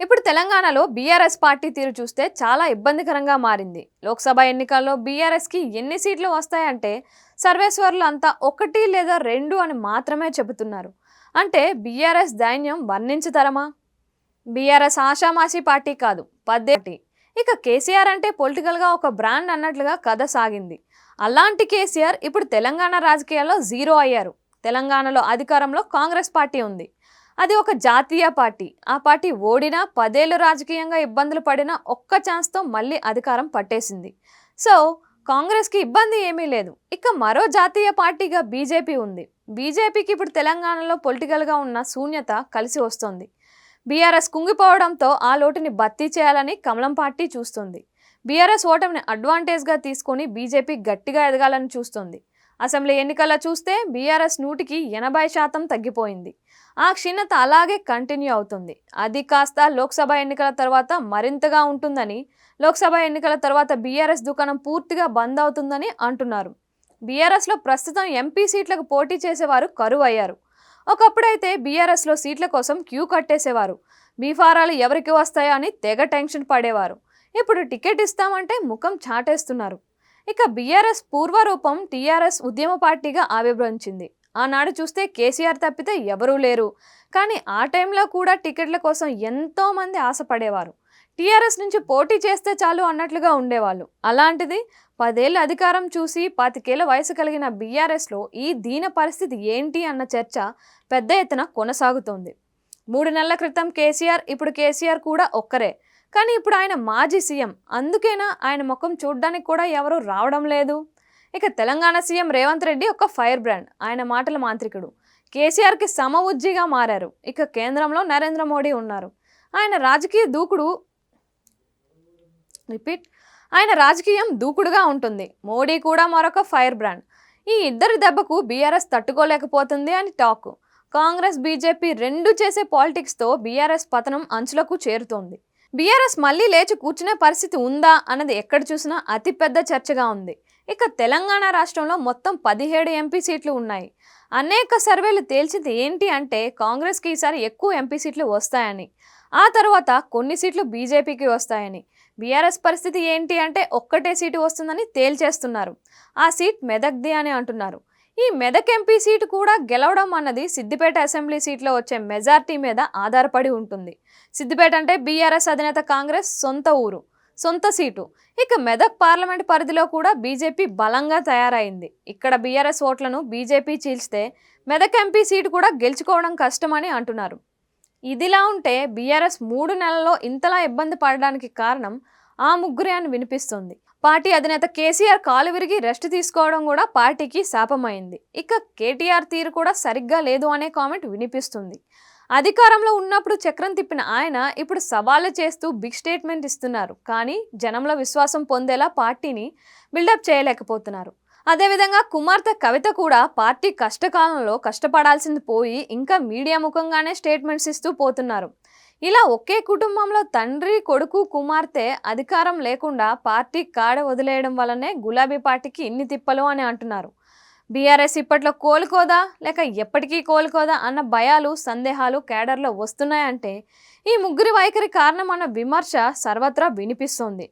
ఇప్పుడు తెలంగాణలో BRS party తీరు చూస్తే చాలా ఇబ్బందికరంగా మారింది. లోక్సభ ఎన్నికల్లో బీఆర్ఎస్కి ఎన్ని సీట్లు వస్తాయంటే సర్వేశ్వర్లు అంతా 1 లేదా 2 అని మాత్రమే చెబుతున్నారు. అంటే బీఆర్ఎస్ దైన్యం వర్ణించతరమా? బీఆర్ఎస్ ఆషామాషీ పార్టీ కాదు, పద్దేటి. ఇక కేసీఆర్ అంటే పొలిటికల్గా ఒక బ్రాండ్ అన్నట్లుగా కథ సాగింది. అలాంటి కేసీఆర్ ఇప్పుడు తెలంగాణ రాజకీయాల్లో జీరో అయ్యారు. తెలంగాణలో అధికారంలో కాంగ్రెస్ పార్టీ ఉంది. అది ఒక జాతీయ పార్టీ. ఆ పార్టీ ఓడినా 10 ఏళ్ళు రాజకీయంగా ఇబ్బందులు పడినా ఒక్క ఛాన్స్తో మళ్ళీ అధికారం పట్టేసింది. సో కాంగ్రెస్కి ఇబ్బంది ఏమీ లేదు. ఇక మరో జాతీయ పార్టీగా బీజేపీ ఉంది. బీజేపీకి ఇప్పుడు తెలంగాణలో పొలిటికల్గా ఉన్న శూన్యత కలిసి వస్తుంది. బీఆర్ఎస్ కుంగిపోవడంతో ఆ లోటుని భర్తీ చేయాలని కమలం పార్టీ చూస్తుంది. బీఆర్ఎస్ ఓటమిని అడ్వాంటేజ్గా తీసుకొని బీజేపీ గట్టిగా ఎదగాలని చూస్తుంది. అసెంబ్లీ ఎన్నికల్లో చూస్తే బీఆర్ఎస్ 100కి 80% తగ్గిపోయింది. ఆ క్షీణత అలాగే కంటిన్యూ అవుతుంది. అది కాస్త లోక్సభ ఎన్నికల తర్వాత మరింతగా ఉంటుందని, లోక్సభ ఎన్నికల తర్వాత బీఆర్ఎస్ దుకాణం పూర్తిగా బంద్ అవుతుందని అంటున్నారు. బీఆర్ఎస్లో ప్రస్తుతం ఎంపీ సీట్లకు పోటీ చేసేవారు కరువు అయ్యారు. ఒకప్పుడైతే బీఆర్ఎస్లో సీట్ల కోసం క్యూ కట్టేసేవారు. బీఫారాలు ఎవరికి వస్తాయో అని తెగ టెన్షన్ పడేవారు. ఇప్పుడు టికెట్ ఇస్తామంటే ముఖం చాటేస్తున్నారు. ఇక బీఆర్ఎస్ పూర్వరూపం టీఆర్ఎస్ ఉద్యమ పార్టీగా ఆవిర్భవించింది. ఆనాడు చూస్తే కేసీఆర్ తప్పితే ఎవరూ లేరు. కానీ ఆ టైంలో కూడా టికెట్ల కోసం ఎంతోమంది ఆశపడేవారు. టీఆర్ఎస్ నుంచి పోటీ చేస్తే చాలు అన్నట్లుగా ఉండేవాళ్ళు. అలాంటిది 10 ఏళ్ళ అధికారం చూసి 25 ఏళ్ల వయసు కలిగిన బీఆర్ఎస్లో ఈ దీన పరిస్థితి ఏంటి అన్న చర్చ పెద్ద ఎత్తున కొనసాగుతోంది. 3 నెలల క్రితం కేసీఆర్, ఇప్పుడు కేసీఆర్ కూడా ఒక్కరే. కానీ ఇప్పుడు ఆయన మాజీ సీఎం. అందుకేనా ఆయన ముఖం చూడ్డానికి కూడా ఎవరూ రావడం లేదు? ఇక తెలంగాణ సీఎం రేవంత్ రెడ్డి ఒక ఫైర్ బ్రాండ్. ఆయన మాటల మాంత్రికుడు. కేసీఆర్కి సమవుజ్జిగా మారారు. ఇక కేంద్రంలో నరేంద్ర మోడీ ఉన్నారు. ఆయన రాజకీయం దూకుడుగా ఉంటుంది. మోడీ కూడా మరొక ఫైర్ బ్రాండ్. ఈ ఇద్దరి దెబ్బకు బీఆర్ఎస్ తట్టుకోలేకపోతుంది అని టాక్. కాంగ్రెస్, బీజేపీ రెండు చేసే పాలిటిక్స్తో బీఆర్ఎస్ పతనం అంచులకు చేరుతోంది. బీఆర్ఎస్ మళ్ళీ లేచి కూర్చునే పరిస్థితి ఉందా అన్నది ఎక్కడ చూసినా అతిపెద్ద చర్చగా ఉంది. ఇక తెలంగాణ రాష్ట్రంలో మొత్తం 17 ఎంపీ సీట్లు ఉన్నాయి. అనేక సర్వేలు తేల్చింది ఏంటి అంటే కాంగ్రెస్కి ఈసారి ఎక్కువ ఎంపీ సీట్లు వస్తాయని, ఆ తర్వాత కొన్ని సీట్లు బీజేపీకి వస్తాయని. బీఆర్ఎస్ పరిస్థితి ఏంటి అంటే ఒక్కటే సీటు వస్తుందని తేల్చేస్తున్నారు. ఆ సీట్ మెదక్ది అని అంటున్నారు. ఈ మెదక్ ఎంపీ సీటు కూడా గెలవడం అన్నది సిద్దిపేట అసెంబ్లీ సీట్లో వచ్చే మెజార్టీ మీద ఆధారపడి ఉంటుంది. సిద్దిపేట అంటే బీఆర్ఎస్ అధినేత కాంగ్రెస్ సొంత ఊరు, సొంత సీటు. ఇక మెదక్ పార్లమెంట్ పరిధిలో కూడా బీజేపీ బలంగా తయారైంది. ఇక్కడ బీఆర్ఎస్ ఓట్లను బీజేపీ చీల్చితే మెదక్ ఎంపీ సీటు కూడా గెలుచుకోవడం కష్టమని అంటున్నారు. ఇదిలా ఉంటే బీఆర్ఎస్ 3 నెలల్లో ఇంతలా ఇబ్బంది పడడానికి కారణం ఆ ముగ్గురే అని వినిపిస్తుంది. పార్టీ అధినేత కేసీఆర్ కాలు విరిగి రెస్ట్ తీసుకోవడం కూడా పార్టీకి శాపమైంది. ఇక కేటీఆర్ తీరు కూడా సరిగ్గా లేదు అనే కామెంట్ వినిపిస్తుంది. అధికారంలో ఉన్నప్పుడు చక్రం తిప్పిన ఆయన ఇప్పుడు సవాళ్లు చేస్తూ బిగ్ స్టేట్మెంట్ ఇస్తున్నారు. కానీ జనంలో విశ్వాసం పొందేలా పార్టీని బిల్డప్ చేయలేకపోతున్నారు. అదేవిధంగా కుమార్తె కవిత కూడా పార్టీ కష్టకాలంలో కష్టపడాల్సింది పోయి ఇంకా మీడియా ముఖంగానే స్టేట్మెంట్స్ ఇస్తూ పోతున్నారు. ఇలా ఒకే కుటుంబంలో తండ్రి, కొడుకు, కుమార్తె అధికారం లేకుండా పార్టీ కాడ వదిలేయడం వల్లనే గులాబీ పార్టీకి ఇన్ని తిప్పలు అని అంటున్నారు. బీఆర్ఎస్ ఇప్పట్లో కోలుకోదా లేక ఎప్పటికీ కోలుకోదా అన్న భయాలు, సందేహాలు కేడర్లో వస్తున్నాయంటే ఈ ముగ్గురి వైఖరి కారణం అన్న విమర్శ సర్వత్రా వినిపిస్తోంది.